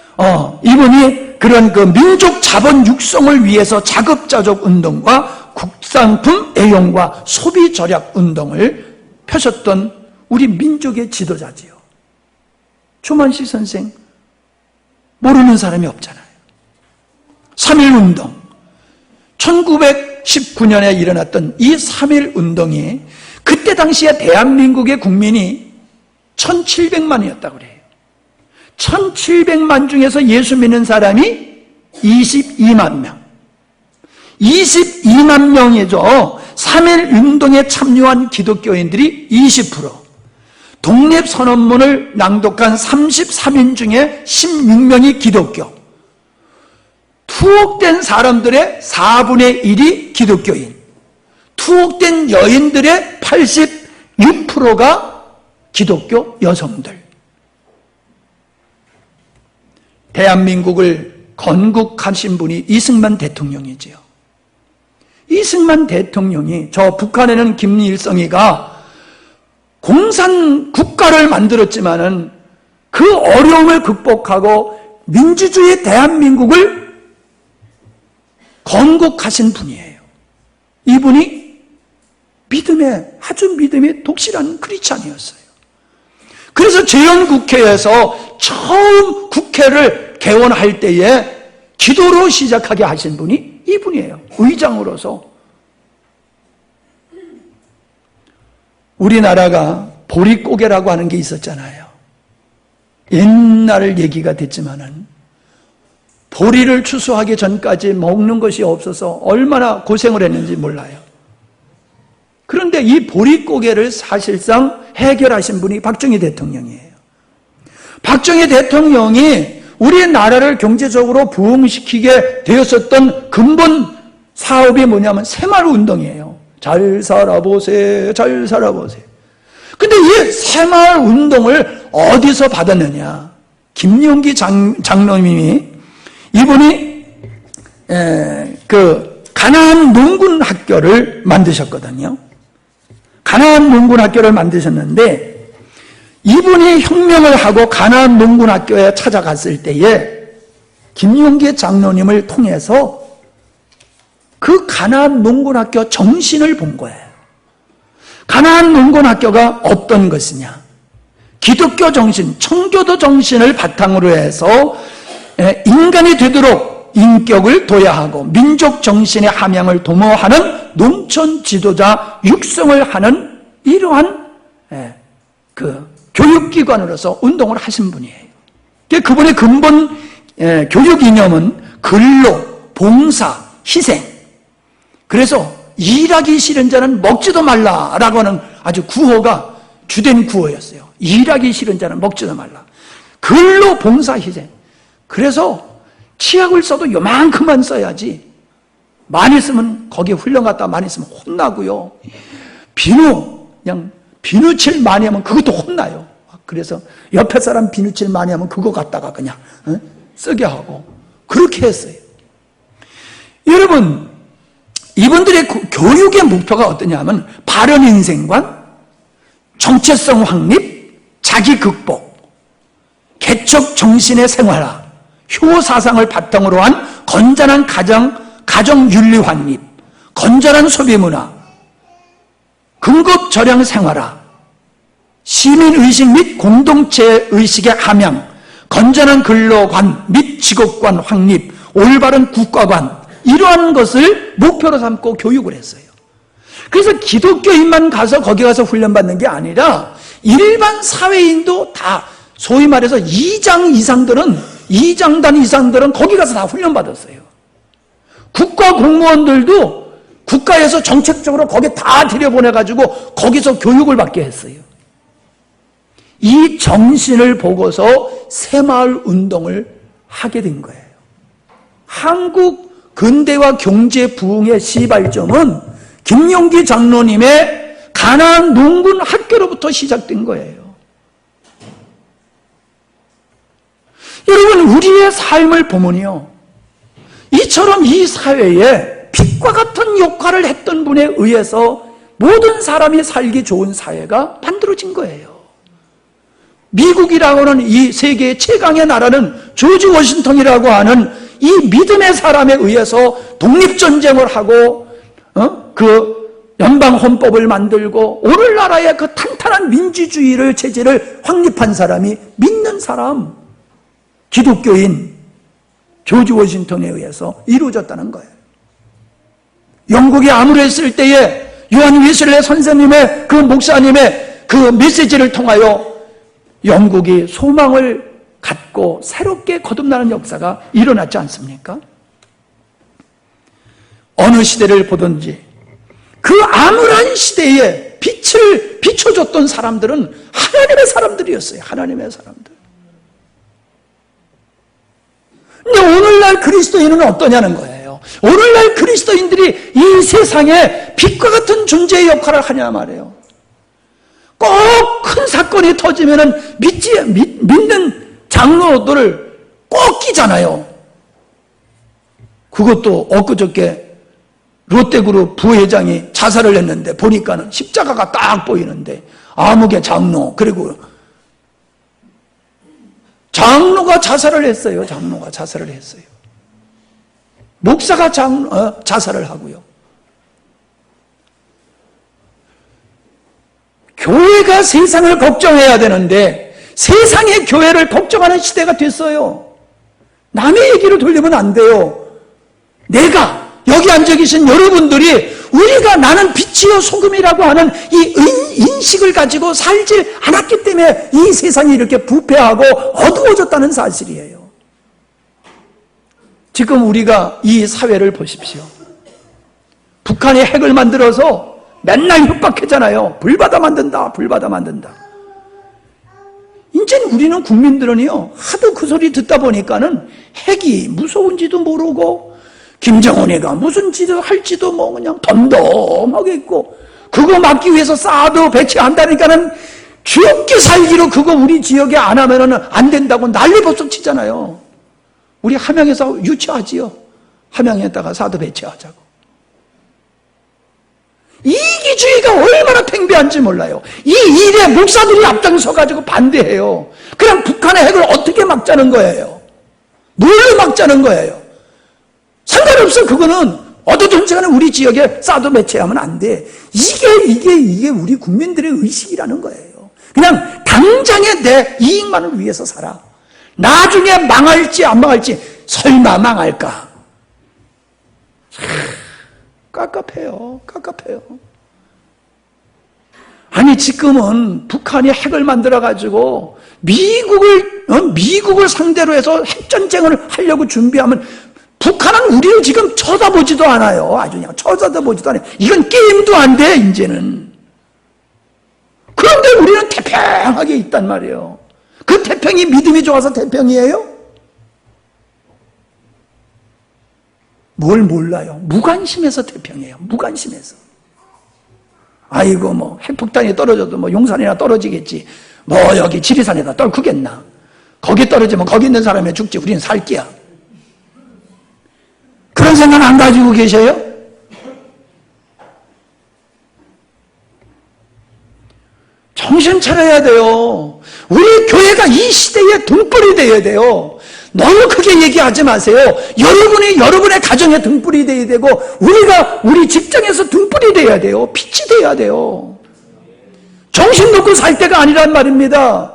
이분이 그런 그 민족 자본 육성을 위해서 자급자족 운동과 국산품 애용과 소비 절약 운동을 펴셨던 우리 민족의 지도자지요. 조만식 선생 모르는 사람이 없잖아요. 3.1운동 1919년에 일어났던 이 3.1운동이 그때 당시에 대한민국의 국민이 1700만이었다고 그래요. 1700만 중에서 예수 믿는 사람이 22만 명. 22만 명이죠. 3.1운동에 참여한 기독교인들이 20%. 독립선언문을 낭독한 33인 중에 16명이 기독교. 투옥된 사람들의 4분의 1이 기독교인. 투옥된 여인들의 86%가 기독교 여성들. 대한민국을 건국하신 분이 이승만 대통령이지요. 이승만 대통령이 저 북한에는 김일성이가 공산 국가를 만들었지만은 그 어려움을 극복하고 민주주의 대한민국을 건국하신 분이에요. 이분이 아주 믿음에 독실한 크리스찬이었어요. 그래서 재헌국회에서 처음 국회를 개원할 때에 기도로 시작하게 하신 분이 이분이에요. 의장으로서. 우리나라가 보릿고개라고 하는 게 있었잖아요. 옛날 얘기가 됐지만은 보리를 추수하기 전까지 먹는 것이 없어서 얼마나 고생을 했는지 몰라요. 그런데 이 보릿고개를 사실상 해결하신 분이 박정희 대통령이에요. 박정희 대통령이 우리나라를 경제적으로 부흥시키게 되었었던 근본 사업이 뭐냐면 새마을운동이에요. 잘 살아보세, 잘 살아보세. 근데 이 새마을운동을 어디서 받았느냐? 김용기 장로님이 이분이 그 가나안 농군 학교를 만드셨거든요. 가나안 농군 학교를 만드셨는데 이분이 혁명을 하고 가나안 농군 학교에 찾아갔을 때에 김용기 장로님을 통해서 그 가나안 농군 학교 정신을 본 거예요. 가나안 농군 학교가 어떤 것이냐? 기독교 정신, 청교도 정신을 바탕으로 해서 인간이 되도록 인격을 도야하고 민족 정신의 함양을 도모하는 농촌 지도자 육성을 하는 이러한 그 교육기관으로서 운동을 하신 분이에요. 그분의 근본 교육 이념은 근로, 봉사, 희생. 그래서 일하기 싫은 자는 먹지도 말라라고 하는 아주 구호가 주된 구호였어요. 일하기 싫은 자는 먹지도 말라. 근로 봉사 희생. 그래서 치약을 써도 요만큼만 써야지, 많이 쓰면 거기에 훈련 갔다 많이 쓰면 혼나고요. 그냥 비누칠 많이 하면 그것도 혼나요. 그래서 옆에 사람 비누칠 많이 하면 그거 갖다가 그냥 쓰게 하고 그렇게 했어요. 여러분, 이분들의 교육의 목표가 어떠냐면 바른 인생관, 정체성 확립, 자기 극복, 개척 정신의 생활화, 효 사상을 바탕으로 한 건전한 가정 윤리 확립, 건전한 소비 문화, 금급 절약 생활화, 시민 의식 및 공동체 의식의 함양, 건전한 근로관 및 직업관 확립, 올바른 국가관, 이러한 것을 목표로 삼고 교육을 했어요. 그래서 기독교인만 가서 거기 가서 훈련받는 게 아니라 일반 사회인도 다 소위 말해서 2장 이상들은 거기 가서 다 훈련받았어요. 국가 공무원들도 국가에서 정책적으로 거기 다 들여보내가지고 거기서 교육을 받게 했어요. 이 정신을 보고서 새마을 운동을 하게 된 거예요. 한국 근대화 경제 부흥의 시발점은 김용기 장로님의 가나안 농군 학교로부터 시작된 거예요. 여러분, 우리의 삶을 보면요, 이처럼 이 사회에 빛과 같은 역할을 했던 분에 의해서 모든 사람이 살기 좋은 사회가 만들어진 거예요. 미국이라고 하는 이 세계의 최강의 나라는 조지 워싱턴이라고 하는 이 믿음의 사람에 의해서 독립전쟁을 하고 그 연방헌법을 만들고 오늘나라의 그 탄탄한 민주주의를 체제를 확립한 사람이 믿는 사람, 기독교인 조지 워싱턴에 의해서 이루어졌다는 거예요. 영국이 암울했을 때에 요한 웨슬레 선생님의 그 목사님의 그 메시지를 통하여 영국이 소망을 갖고 새롭게 거듭나는 역사가 일어났지 않습니까? 어느 시대를 보든지 그 암울한 시대에 빛을 비춰줬던 사람들은 하나님의 사람들이었어요. 하나님의 사람들. 근데 오늘날 그리스도인은 어떠냐는 거예요. 오늘날 그리스도인들이 이 세상에 빛과 같은 존재의 역할을 하냐 말이에요. 꼭 큰 사건이 터지면은 믿는 장로들을 꼭 끼잖아요. 그것도 엊그저께 롯데그룹 부회장이 자살을 했는데 보니까는 십자가가 딱 보이는데 아무개 장로, 그리고 장로가 자살을 했어요. 장로가 자살을 했어요. 목사가 자살을 하고요. 교회가 세상을 걱정해야 되는데 세상의 교회를 걱정하는 시대가 됐어요. 남의 얘기를 돌리면 안 돼요. 내가 여기 앉아 계신 여러분들이 우리가 나는 빛이요 소금이라고 하는 이 인식을 가지고 살지 않았기 때문에 이 세상이 이렇게 부패하고 어두워졌다는 사실이에요. 지금 우리가 이 사회를 보십시오. 북한이 핵을 만들어서 맨날 협박했잖아요. 불받아 만든다, 불받아 만든다. 이제 우리는 국민들은요, 하도 그 소리 듣다 보니까는 핵이 무서운지도 모르고 김정은이가 무슨 짓을 할지도 뭐 그냥 덤덤하게 있고, 그거 막기 위해서 사드 배치한다니까는 지역계 살기로 그거 우리 지역에 안 하면은 안 된다고 난리 벌써 치잖아요. 우리 함양에서 유치하지요. 함양에다가 사드 배치하자고. 이기주의가 얼마나 팽배한지 몰라요. 이 일에 목사들이 앞장서가지고 반대해요. 그럼 북한의 핵을 어떻게 막자는 거예요? 뭘로 막자는 거예요? 상관없어. 그거는 어디든지 간에 우리 지역에 사드 배치하면 안 돼. 이게 우리 국민들의 의식이라는 거예요. 그냥 당장의 내 이익만을 위해서 살아. 나중에 망할지 안 망할지, 설마 망할까? 깝깝해요. 아니, 지금은 북한이 핵을 미국을 상대로 해서 핵전쟁을 하려고 준비하면 북한은 우리를 지금 쳐다보지도 않아요. 아주 그냥 쳐다보지도 않아요. 이건 게임도 안 돼, 이제는. 그런데 우리는 태평하게 있단 말이에요. 그 태평이 믿음이 좋아서 태평이에요? 뭘 몰라요? 무관심해서 태평이에요. 무관심해서. 아이고 뭐 핵폭탄이 떨어져도 뭐 용산이나 떨어지겠지. 뭐 여기 지리산에다 떨구겠나. 거기 떨어지면 거기 있는 사람이 죽지. 우리는 살기야. 그런 생각 안 가지고 계셔요? 정신 차려야 돼요. 우리 교회가 이 시대의 등불이 되어야 돼요. 너무 크게 얘기하지 마세요. 여러분이 여러분의 가정의 등불이 되어야 되고 우리가 우리 직장에서 등불이 되어야 돼요. 빛이 되어야 돼요. 정신 놓고 살 때가 아니란 말입니다.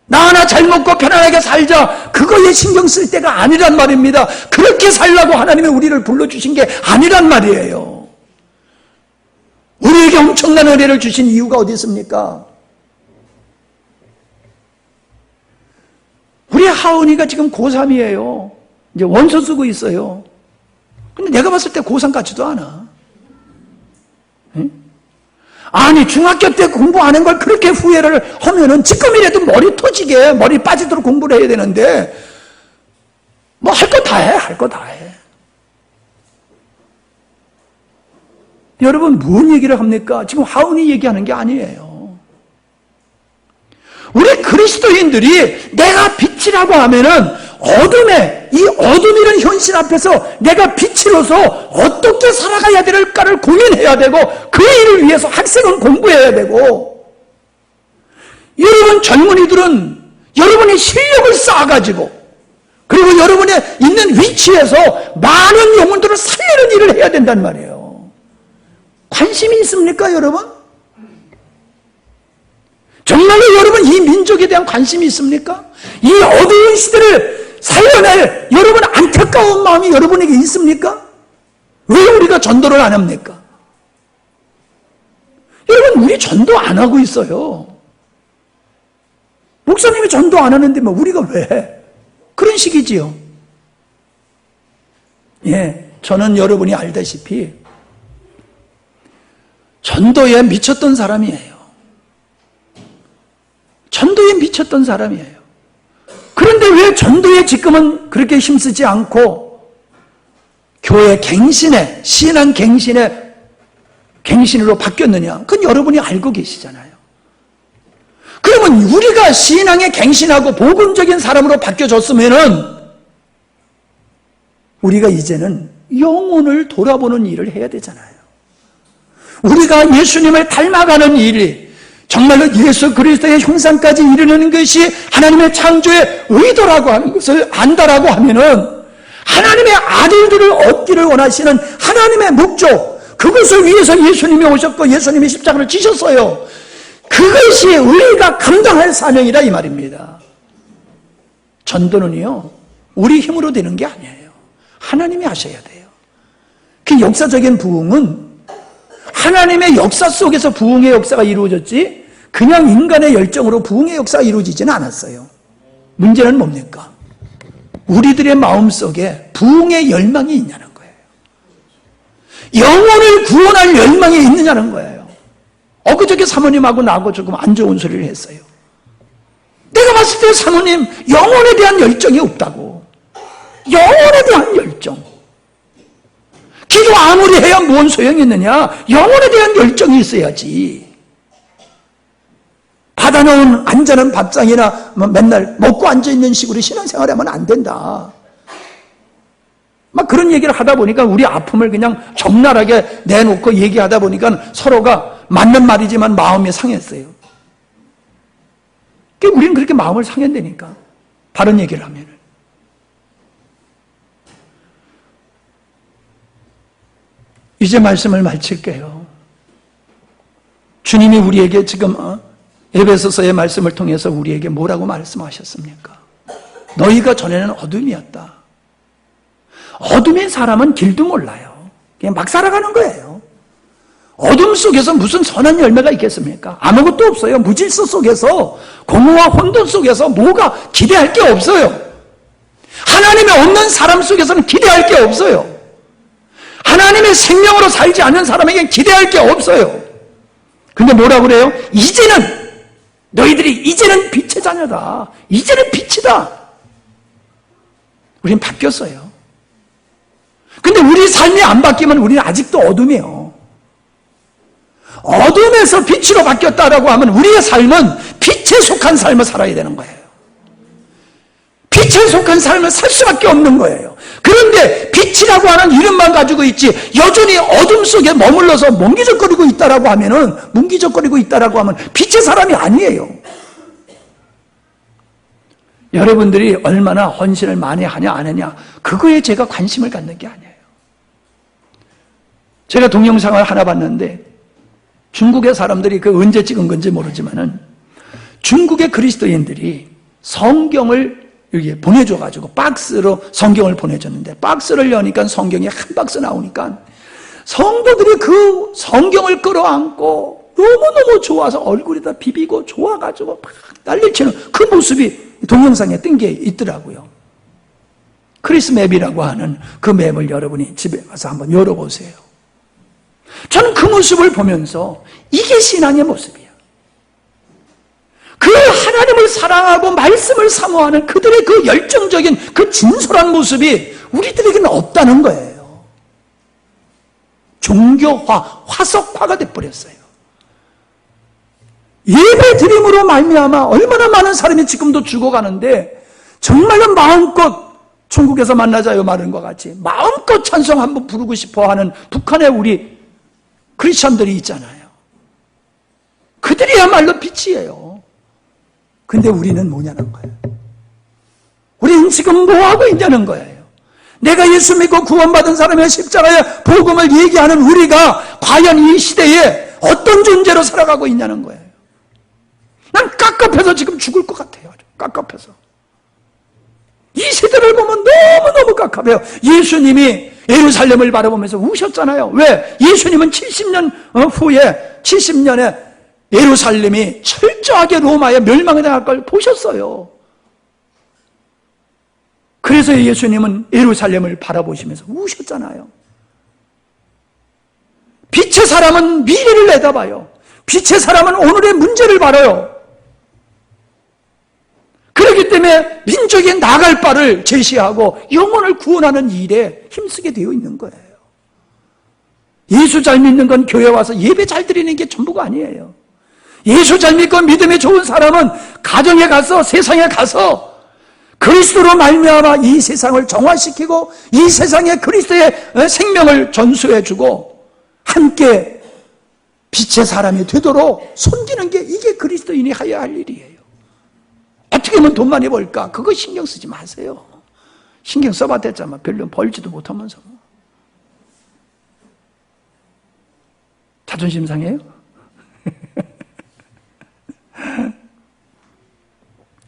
나 하나 잘 먹고 편안하게 살자, 그거에 신경 쓸 때가 아니란 말입니다. 그렇게 살라고 하나님이 우리를 불러주신 게 아니란 말이에요. 우리에게 엄청난 은혜를 주신 이유가 어디 있습니까? 우리 하은이가 지금 고3이에요. 이제 원서 쓰고 있어요. 근데 내가 봤을 때 고3 같지도 않아. 응? 아니 중학교 때 공부 안 한 걸 그렇게 후회를 하면은 지금이라도 머리 터지게 머리 빠지도록 공부를 해야 되는데 뭐 할 거 다 해. 할 거 다 해. 여러분 무슨 얘기를 합니까? 지금 하은이 얘기하는 게 아니에요. 우리 그리스도인들이 내가 빛이라고 하면은 어둠에, 이 어둠이라는 현실 앞에서 내가 빛으로서 어떻게 살아가야 될까를 고민해야 되고 그 일을 위해서 학생은 공부해야 되고, 여러분 젊은이들은 여러분의 실력을 쌓아가지고 그리고 여러분의 있는 위치에서 많은 영혼들을 살리는 일을 해야 된단 말이에요. 관심이 있습니까 여러분? 정말로 여러분 이 민족에 대한 관심이 있습니까? 이 어두운 시대를 살려낼 여러분 안타까운 마음이 여러분에게 있습니까? 왜 우리가 전도를 안 합니까? 여러분 우리 전도 안 하고 있어요. 목사님이 전도 안 하는데 뭐 우리가 왜 해? 그런 식이지요. 예, 저는 여러분이 알다시피 전도에 미쳤던 사람이에요. 전도에 미쳤던 사람이에요. 그런데 왜 전도에 지금은 그렇게 힘쓰지 않고 교회 갱신에, 신앙 갱신에 갱신으로 바뀌었느냐? 그건 여러분이 알고 계시잖아요. 그러면 우리가 신앙에 갱신하고 복음적인 사람으로 바뀌어졌으면은 우리가 이제는 영혼을 돌아보는 일을 해야 되잖아요. 우리가 예수님을 닮아가는 일이 정말로 예수 그리스도의 형상까지 이르는 것이 하나님의 창조의 의도라고 하는 것을 안다라고 하면은 하나님의 아들들을 얻기를 원하시는 하나님의 목적, 그것을 위해서 예수님이 오셨고 예수님이 십자가를 지셨어요. 그것이 우리가 감당할 사명이라 이 말입니다. 전도는요 우리 힘으로 되는 게 아니에요. 하나님이 하셔야 돼요. 그 역사적인 부흥은 하나님의 역사 속에서 부흥의 역사가 이루어졌지 그냥 인간의 열정으로 부흥의 역사가 이루어지지는 않았어요. 문제는 뭡니까? 우리들의 마음속에 부흥의 열망이 있냐는 거예요. 영혼을 구원할 열망이 있느냐는 거예요. 엊그저께 사모님하고 나하고 조금 안 좋은 소리를 했어요. 내가 봤을 때 사모님 영혼에 대한 열정이 없다고. 영혼에 대한 열정. 기도 아무리 해야 뭔 소용이 있느냐? 영혼에 대한 열정이 있어야지. 받아놓은 안전한 밥상이나 맨날 먹고 앉아있는 식으로 신앙생활하면 안 된다. 막 그런 얘기를 하다 보니까 우리 아픔을 그냥 적나라하게 내놓고 얘기하다 보니까 서로가 맞는 말이지만 마음이 상했어요. 우리는 그렇게 마음을 상한다니까. 다른 얘기를 하면은. 이제 말씀을 마칠게요. 주님이 우리에게 지금 에베소서의 말씀을 통해서 우리에게 뭐라고 말씀하셨습니까? 너희가 전에는 어둠이었다. 어둠의 사람은 길도 몰라요. 그냥 막 살아가는 거예요. 어둠 속에서 무슨 선한 열매가 있겠습니까? 아무것도 없어요. 무질서 속에서, 공허와 혼돈 속에서 뭐가 기대할 게 없어요. 하나님의 없는 사람 속에서는 기대할 게 없어요. 하나님의 생명으로 살지 않는 사람에게는 기대할 게 없어요. 근데 뭐라고 그래요? 너희들이 이제는 빛의 자녀다. 이제는 빛이다. 우린 바뀌었어요. 근데 우리 삶이 안 바뀌면 우리는 아직도 어둠이에요. 어둠에서 빛으로 바뀌었다라고 하면 우리의 삶은 빛에 속한 삶을 살아야 되는 거예요. 빛에 속한 삶을 살 수밖에 없는 거예요. 그런데 빛이라고 하는 이름만 가지고 있지 여전히 어둠 속에 머물러서 몽기적거리고 있다라고 하면 빛의 사람이 아니에요. 여러분들이 얼마나 헌신을 많이 하냐 안 하냐 그거에 제가 관심을 갖는 게 아니에요. 제가 동영상을 하나 봤는데 중국의 사람들이 그 언제 찍은 건지 모르지만은 중국의 그리스도인들이 성경을 여기에 보내줘가지고 박스로 성경을 보내줬는데 박스를 여니까 성경이 한 박스 나오니까 성도들이 그 성경을 끌어안고 너무너무 좋아서 얼굴에다 비비고 좋아가지고 막 난리치는 그 모습이 동영상에 뜬 게 있더라고요. 크리스맵이라고 하는 그 맵을 여러분이 집에 가서 한번 열어보세요. 저는 그 모습을 보면서 이게 신앙의 모습이야. 그 하나님을 사랑하고 말씀을 사모하는 그들의 그 열정적인 그 진솔한 모습이 우리들에게는 없다는 거예요. 종교화, 화석화가 돼버렸어요. 예배 드림으로 말미암아 얼마나 많은 사람이 지금도 죽어가는데 정말로 마음껏 천국에서 만나자요 말하는 것 같이 마음껏 찬송 한번 부르고 싶어하는 북한의 우리 크리스천들이 있잖아요. 그들이야말로 빛이에요. 근데 우리는 뭐냐는 거예요. 우리는 지금 뭐하고 있냐는 거예요. 내가 예수 믿고 구원받은 사람의 십자가의 복음을 얘기하는 우리가 과연 이 시대에 어떤 존재로 살아가고 있냐는 거예요. 난 깝깝해서 지금 죽을 것 같아요. 깝깝해서. 이 세대를 보면 너무너무 깝깝해요. 예수님이 예루살렘을 바라보면서 우셨잖아요. 왜? 예수님은 70년 후에 70년에 예루살렘이 철저하게 로마에 멸망당할 걸 보셨어요. 그래서 예수님은 예루살렘을 바라보시면서 우셨잖아요. 빛의 사람은 미래를 내다봐요. 빛의 사람은 오늘의 문제를 바라요. 그렇기 때문에 민족이 나갈 바를 제시하고 영혼을 구원하는 일에 힘쓰게 되어 있는 거예요. 예수 잘 믿는 건 교회 와서 예배 잘 드리는 게 전부가 아니에요. 예수 잘 믿고 믿음이 좋은 사람은 가정에 가서 세상에 가서 그리스도로 말미암아 이 세상을 정화시키고 이 세상에 그리스도의 생명을 전수해주고 함께 빛의 사람이 되도록 섬기는 게 이게 그리스도인이 해야 할 일이에요. 어떻게 하면 돈 많이 벌까? 그거 신경 쓰지 마세요. 신경 써봤댔잖아. 별로 벌지도 못하면서. 자존심 상해요?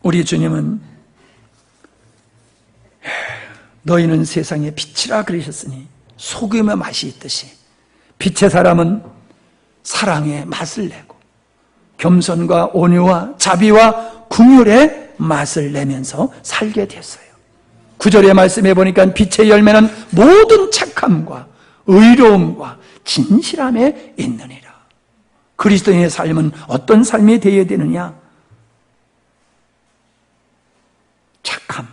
우리 주님은 너희는 세상의 빛이라 그러셨으니 소금의 맛이 있듯이 빛의 사람은 사랑의 맛을 내고 겸손과 온유와 자비와 긍휼의 맛을 내면서 살게 됐어요. 9절의 말씀에 보니까 빛의 열매는 모든 착함과 의로움과 진실함에 있느니라. 그리스도인의 삶은 어떤 삶이 되어야 되느냐? 착함,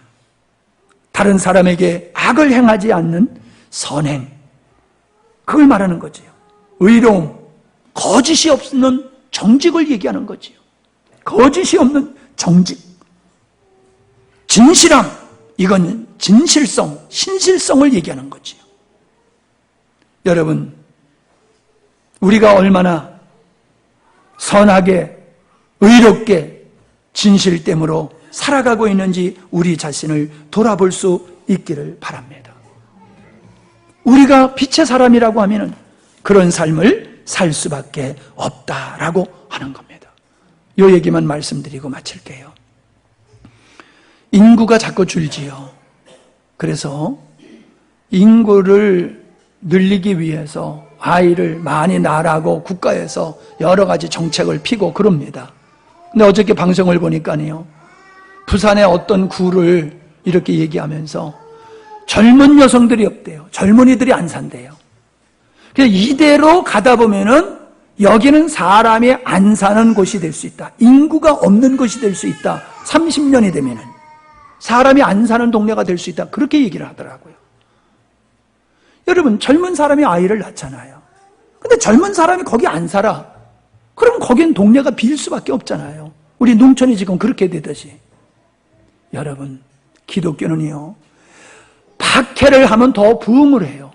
다른 사람에게 악을 행하지 않는 선행, 그걸 말하는 거지요. 의로움, 거짓이 없는 정직을 얘기하는 거지요. 거짓이 없는 정직. 진실함, 이건 진실성, 신실성을 얘기하는 거지요. 여러분, 우리가 얼마나 선하게, 의롭게, 진실됨으로 살아가고 있는지 우리 자신을 돌아볼 수 있기를 바랍니다. 우리가 빛의 사람이라고 하면 그런 삶을 살 수밖에 없다라고 하는 겁니다. 이 얘기만 말씀드리고 마칠게요. 인구가 자꾸 줄지요. 그래서 인구를 늘리기 위해서 아이를 많이 낳으라고 국가에서 여러 가지 정책을 피고 그럽니다. 근데 어저께 방송을 보니까요, 부산의 어떤 구를 이렇게 얘기하면서 젊은 여성들이 없대요. 젊은이들이 안 산대요. 그래서 이대로 가다 보면은 여기는 사람이 안 사는 곳이 될 수 있다. 인구가 없는 곳이 될 수 있다. 30년이 되면은 사람이 안 사는 동네가 될 수 있다. 그렇게 얘기를 하더라고요. 여러분, 젊은 사람이 아이를 낳잖아요. 근데 젊은 사람이 거기 안 살아. 그럼 거긴 동네가 빌 수밖에 없잖아요. 우리 농촌이 지금 그렇게 되듯이. 여러분, 기독교는요, 박해를 하면 더 부흥을 해요.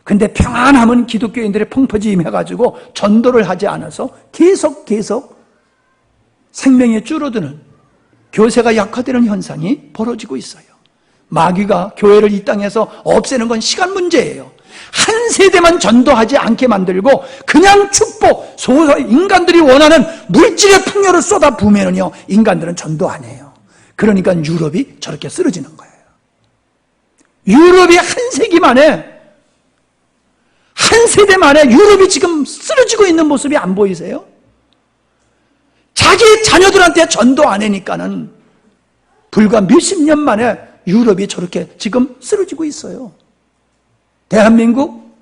근데 평안하면 기독교인들이 펑퍼짐해가지고 전도를 하지 않아서 계속 생명이 줄어드는, 교세가 약화되는 현상이 벌어지고 있어요. 마귀가 교회를 이 땅에서 없애는 건 시간 문제예요. 한 세대만 전도하지 않게 만들고 그냥 축복, 인간들이 원하는 물질의 풍요를 쏟아 부으면요, 인간들은 전도 안 해요. 그러니까 유럽이 저렇게 쓰러지는 거예요. 유럽이 한 세기 만에, 한 세대 만에 유럽이 지금 쓰러지고 있는 모습이 안 보이세요? 자기 자녀들한테 전도 안 하니까는 불과 몇십 년 만에 유럽이 저렇게 지금 쓰러지고 있어요. 대한민국,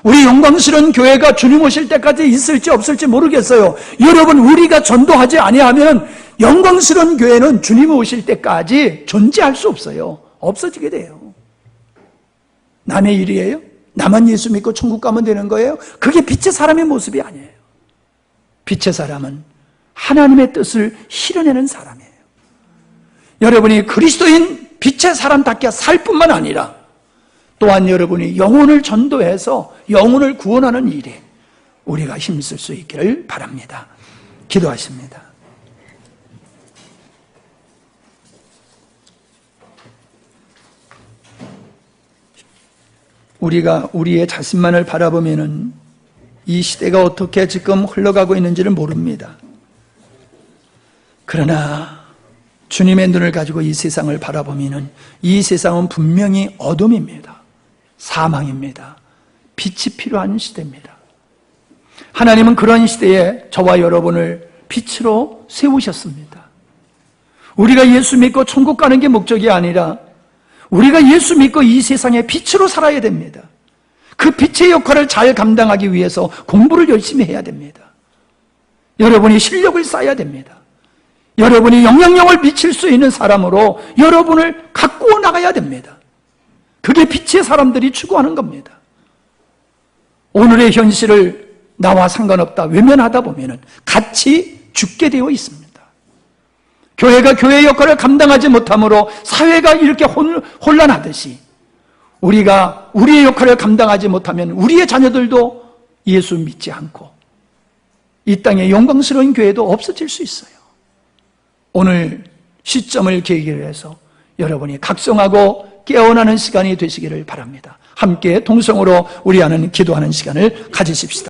우리 영광스러운 교회가 주님 오실 때까지 있을지 없을지 모르겠어요. 여러분, 우리가 전도하지 아니하면 영광스러운 교회는 주님 오실 때까지 존재할 수 없어요. 없어지게 돼요. 남의 일이에요? 나만 예수 믿고 천국 가면 되는 거예요? 그게 빛의 사람의 모습이 아니에요. 빛의 사람은 하나님의 뜻을 실현하는 사람이에요. 여러분이 그리스도인 빛의 사람답게 살 뿐만 아니라 또한 여러분이 영혼을 전도해서 영혼을 구원하는 일에 우리가 힘쓸 수 있기를 바랍니다. 기도하십니다. 우리가 우리의 자신만을 바라보면은 이 시대가 어떻게 지금 흘러가고 있는지를 모릅니다. 그러나 주님의 눈을 가지고 이 세상을 바라보면은 이 세상은 분명히 어둠입니다. 사망입니다. 빛이 필요한 시대입니다. 하나님은 그런 시대에 저와 여러분을 빛으로 세우셨습니다. 우리가 예수 믿고 천국 가는 게 목적이 아니라 우리가 예수 믿고 이 세상에 빛으로 살아야 됩니다. 그 빛의 역할을 잘 감당하기 위해서 공부를 열심히 해야 됩니다. 여러분이 실력을 쌓아야 됩니다. 여러분이 영향력을 미칠 수 있는 사람으로 여러분을 가꾸어 나가야 됩니다. 그게 빛의 사람들이 추구하는 겁니다. 오늘의 현실을 나와 상관없다 외면하다 보면 같이 죽게 되어 있습니다. 교회가 교회의 역할을 감당하지 못함으로 사회가 이렇게 혼란하듯이 우리가 우리의 역할을 감당하지 못하면 우리의 자녀들도 예수 믿지 않고 이 땅에 영광스러운 교회도 없어질 수 있어요. 오늘 시점을 계기로 해서 여러분이 각성하고 깨어나는 시간이 되시기를 바랍니다. 함께 동성으로 우리 안은 기도하는 시간을 가지십시다.